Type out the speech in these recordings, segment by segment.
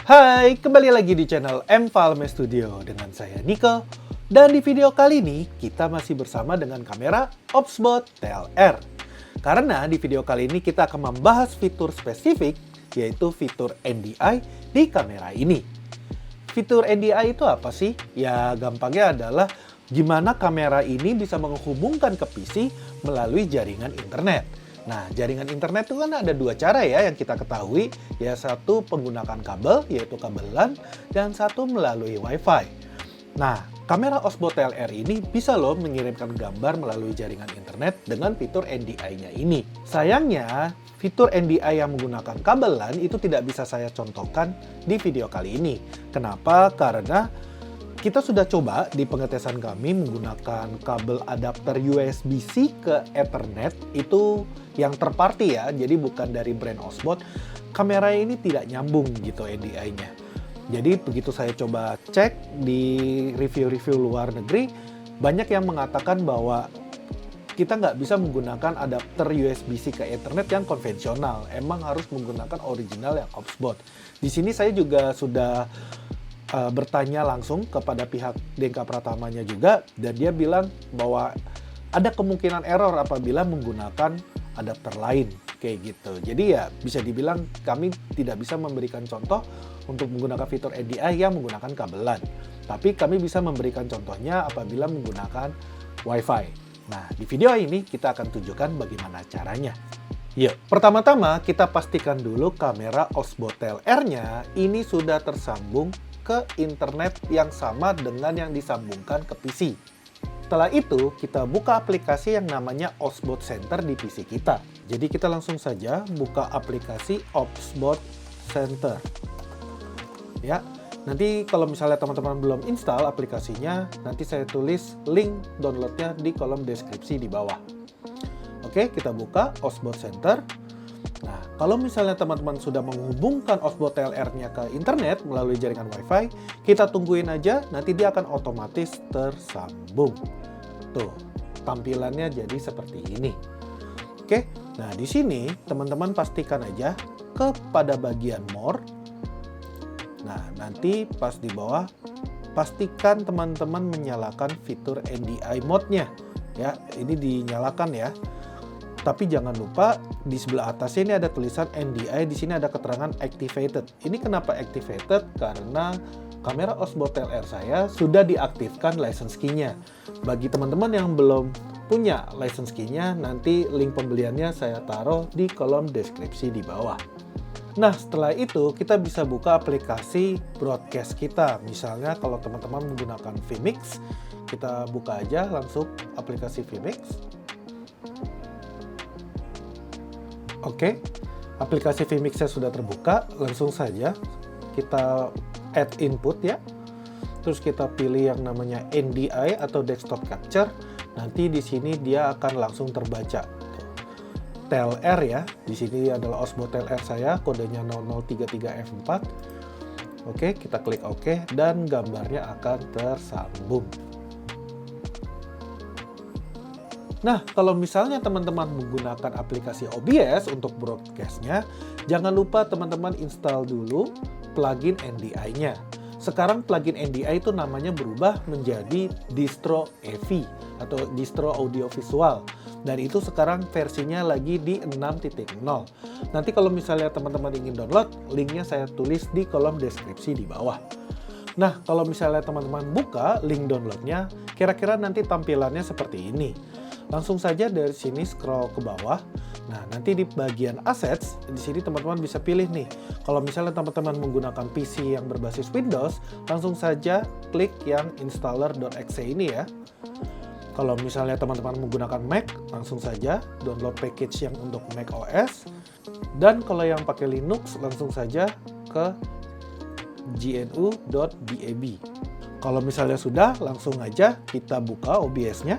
Hai, kembali lagi di channel M Falme Studio dengan saya Niko. Dan di video kali ini kita masih bersama dengan kamera Obsbot TLR. Karena di video kali ini kita akan membahas fitur spesifik, yaitu fitur NDI di kamera ini. Fitur NDI itu apa sih? Ya gampangnya adalah gimana kamera ini bisa menghubungkan ke PC melalui jaringan internet. Nah, jaringan internet itu kan ada dua cara ya yang kita ketahui, ya satu menggunakan kabel, yaitu kabel LAN, dan satu melalui WiFi. Nah, kamera Obsbot TLR ini bisa loh mengirimkan gambar melalui jaringan internet dengan fitur NDI-nya ini. Sayangnya, fitur NDI yang menggunakan kabel LAN itu tidak bisa saya contohkan di video kali ini. Kenapa? Karena kita sudah coba di pengetesan kami menggunakan kabel adapter USB-C ke Ethernet, itu yang third party ya, jadi bukan dari brand Obsbot. Kamera ini tidak nyambung gitu NDI-nya. Jadi begitu saya coba cek di review-review luar negeri, banyak yang mengatakan bahwa kita nggak bisa menggunakan adapter USB-C ke Ethernet yang konvensional. Emang harus menggunakan original yang Obsbot. Di sini saya juga sudah bertanya langsung kepada pihak Dengka Pratamanya juga, dan dia bilang bahwa ada kemungkinan error apabila menggunakan adapter lain kayak gitu. Jadi ya bisa dibilang kami tidak bisa memberikan contoh untuk menggunakan fitur NDI yang menggunakan kabel LAN. Tapi kami bisa memberikan contohnya apabila menggunakan WiFi. Nah, di video ini kita akan tunjukkan bagaimana caranya. Yuk, pertama-tama kita pastikan dulu kamera Obsbot TLR-nya ini sudah tersambung ke internet yang sama dengan yang disambungkan ke PC. Setelah itu, kita buka aplikasi yang namanya Obsbot Center di PC kita. Jadi kita langsung saja buka aplikasi Obsbot Center. Ya, nanti kalau misalnya teman-teman belum install aplikasinya, nanti saya tulis link downloadnya di kolom deskripsi di bawah. Oke, kita buka Obsbot Center. Nah, kalau misalnya teman-teman sudah menghubungkan Obsbot TLR-nya ke internet melalui jaringan WiFi, kita tungguin aja, nanti dia akan otomatis tersambung. Tuh, tampilannya jadi seperti ini. Oke, nah di sini teman-teman pastikan aja kepada bagian more. Nah, nanti pas di bawah, pastikan teman-teman menyalakan fitur NDI mode-nya. Ya, ini dinyalakan ya. Tapi jangan lupa di sebelah atasnya ini ada tulisan NDI, di sini ada keterangan activated. Ini kenapa activated? Karena kamera Obsbot TLR saya sudah diaktifkan license key-nya. Bagi teman-teman yang belum punya license key-nya, nanti link pembeliannya saya taruh di kolom deskripsi di bawah. Nah, setelah itu kita bisa buka aplikasi broadcast kita. Misalnya kalau teman-teman menggunakan vMix, kita buka aja langsung aplikasi vMix. Oke, aplikasi vMix-nya sudah terbuka, langsung saja kita add input ya. Terus kita pilih yang namanya NDI atau desktop capture. Nanti di sini dia akan langsung terbaca. TLR ya, di sini adalah Obsbot TLR saya, kodenya 0033F4. Oke, kita klik OK dan gambarnya akan tersambung. Nah, kalau misalnya teman-teman menggunakan aplikasi OBS untuk broadcast-nya, jangan lupa teman-teman install dulu plugin NDI-nya. Sekarang plugin NDI itu namanya berubah menjadi distro AV atau distro audio visual. Dan itu sekarang versinya lagi di 6.0. Nanti kalau misalnya teman-teman ingin download, linknya saya tulis di kolom deskripsi di bawah. Nah, kalau misalnya teman-teman buka link downloadnya, kira-kira nanti tampilannya seperti ini. Langsung saja dari sini scroll ke bawah. Nah, nanti di bagian assets, di sini teman-teman bisa pilih nih. Kalau misalnya teman-teman menggunakan PC yang berbasis Windows, langsung saja klik yang installer.exe ini ya. Kalau misalnya teman-teman menggunakan Mac, langsung saja download package yang untuk Mac OS. Dan kalau yang pakai Linux, langsung saja ke gnu.dab. Kalau misalnya sudah, langsung aja kita buka OBS-nya.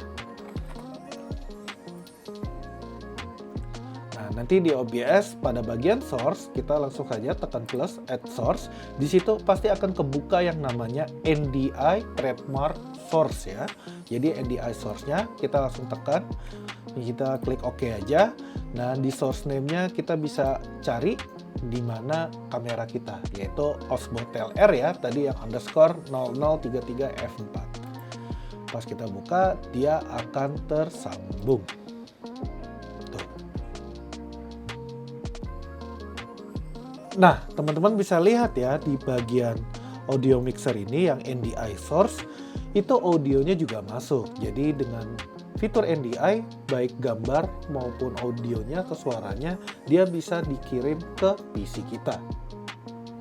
Nanti di OBS pada bagian source kita langsung saja tekan plus add source. Di situ pasti akan kebuka yang namanya NDI trademark source ya. Jadi NDI source-nya kita langsung tekan. Kita klik OK aja. Nah, di source name-nya kita bisa cari di mana kamera kita, yaitu Osmo TLR ya, tadi yang underscore 0033F4. Pas kita buka, dia akan tersambung. Tuh. Nah, teman-teman bisa lihat ya di bagian audio mixer ini yang NDI source, itu audionya juga masuk. Jadi dengan fitur NDI, baik gambar maupun audionya atau suaranya, dia bisa dikirim ke PC kita.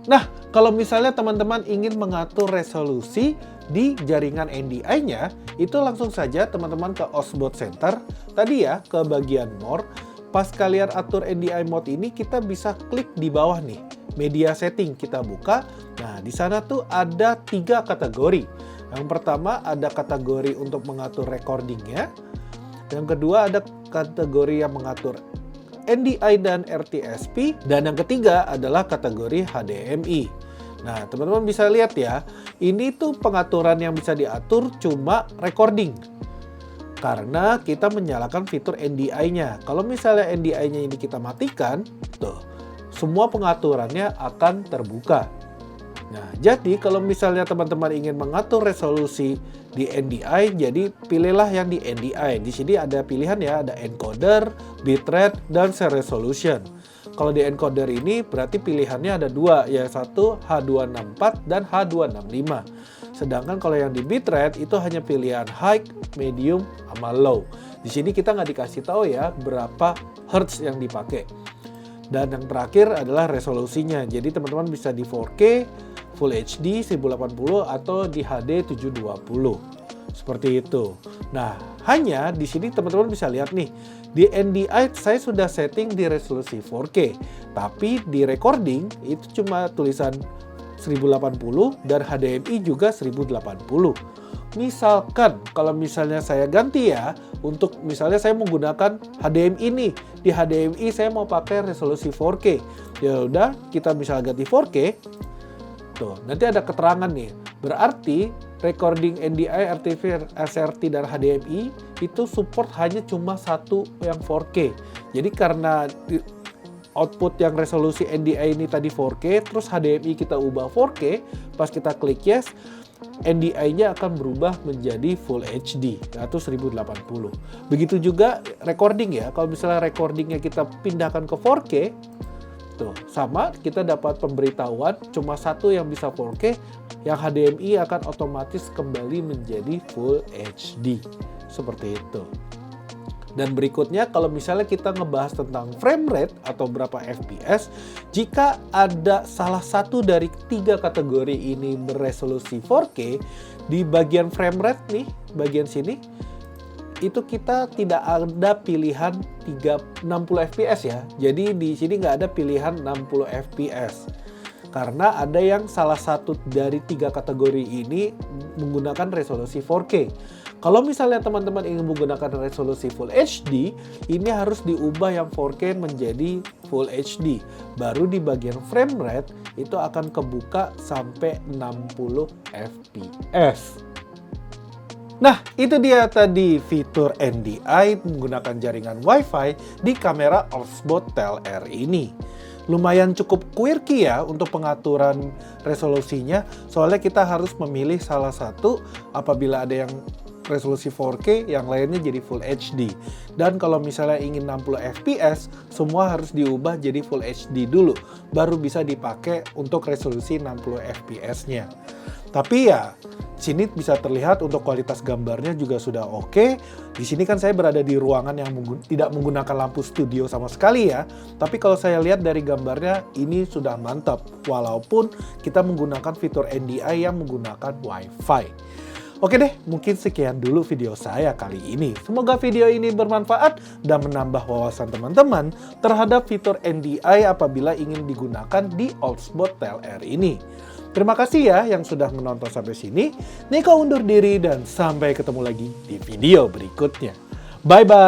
Nah, kalau misalnya teman-teman ingin mengatur resolusi di jaringan NDI-nya, itu langsung saja teman-teman ke Osbot Center. Tadi ya, ke bagian More. Pas kalian atur NDI mode ini, kita bisa klik di bawah nih, media setting, kita buka. Nah, di sana tuh ada 3 kategori. Yang pertama ada kategori untuk mengatur recordingnya. Yang kedua ada kategori yang mengatur NDI dan RTSP. Dan yang ketiga adalah kategori HDMI. Nah, teman-teman bisa lihat ya, ini tuh pengaturan yang bisa diatur cuma recording. Karena kita menyalakan fitur NDI-nya. Kalau misalnya NDI-nya ini kita matikan, tuh, semua pengaturannya akan terbuka. Nah, jadi kalau misalnya teman-teman ingin mengatur resolusi di NDI, jadi pilihlah yang di NDI. Di sini ada pilihan ya, ada encoder, bitrate, dan share resolution. Kalau di encoder ini berarti pilihannya ada 2, yaitu H264 dan H265. Sedangkan kalau yang di bitrate itu hanya pilihan high, medium, sama low. Di sini kita nggak dikasih tahu ya berapa hertz yang dipakai. Dan yang terakhir adalah resolusinya. Jadi teman-teman bisa di 4K, Full HD 1080 atau di HD 720. Seperti itu. Nah, hanya di sini teman-teman bisa lihat nih, di NDI saya sudah setting di resolusi 4K, tapi di recording itu cuma tulisan 1080 dan HDMI juga 1080. Misalkan kalau misalnya saya ganti ya, untuk misalnya saya menggunakan HDMI nih, di HDMI saya mau pakai resolusi 4K. Ya udah, kita bisa ganti 4K. Tuh, nanti ada keterangan nih. Berarti recording NDI, RTV, SRT dan HDMI itu support hanya cuma satu yang 4K. Jadi karena output yang resolusi NDI ini tadi 4K, terus HDMI kita ubah 4K, pas kita klik yes, NDI-nya akan berubah menjadi Full HD atau 1080. Begitu juga recording ya, kalau misalnya recordingnya kita pindahkan ke 4K, tuh sama kita dapat pemberitahuan cuma satu yang bisa 4K, yang HDMI akan otomatis kembali menjadi Full HD. Seperti itu. Dan berikutnya kalau misalnya kita ngebahas tentang frame rate atau berapa FPS, jika ada salah satu dari 3 kategori ini beresolusi 4K, di bagian frame rate nih, bagian sini, itu kita tidak ada pilihan 60 fps ya. Jadi di sini nggak ada pilihan 60 fps. Karena ada yang salah satu dari 3 kategori ini menggunakan resolusi 4K. Kalau misalnya teman-teman ingin menggunakan resolusi Full HD, ini harus diubah yang 4K menjadi Full HD. Baru di bagian frame rate itu akan kebuka sampai 60 fps. Nah, itu dia tadi fitur NDI menggunakan jaringan Wi-Fi di kamera Osbot TLR ini. Lumayan cukup quirky ya untuk pengaturan resolusinya, soalnya kita harus memilih salah satu apabila ada yang resolusi 4K, yang lainnya jadi Full HD. Dan kalau misalnya ingin 60 fps, semua harus diubah jadi Full HD dulu, baru bisa dipakai untuk resolusi 60 fps-nya. Tapi ya, sini bisa terlihat untuk kualitas gambarnya juga sudah oke. Di sini kan saya berada di ruangan yang tidak menggunakan lampu studio sama sekali ya. Tapi kalau saya lihat dari gambarnya, ini sudah mantap. Walaupun kita menggunakan fitur NDI yang menggunakan Wi-Fi. Oke deh, mungkin sekian dulu video saya kali ini. Semoga video ini bermanfaat dan menambah wawasan teman-teman terhadap fitur NDI apabila ingin digunakan di Osbot TLR ini. Terima kasih ya yang sudah menonton sampai sini. Niko undur diri dan sampai ketemu lagi di video berikutnya. Bye-bye!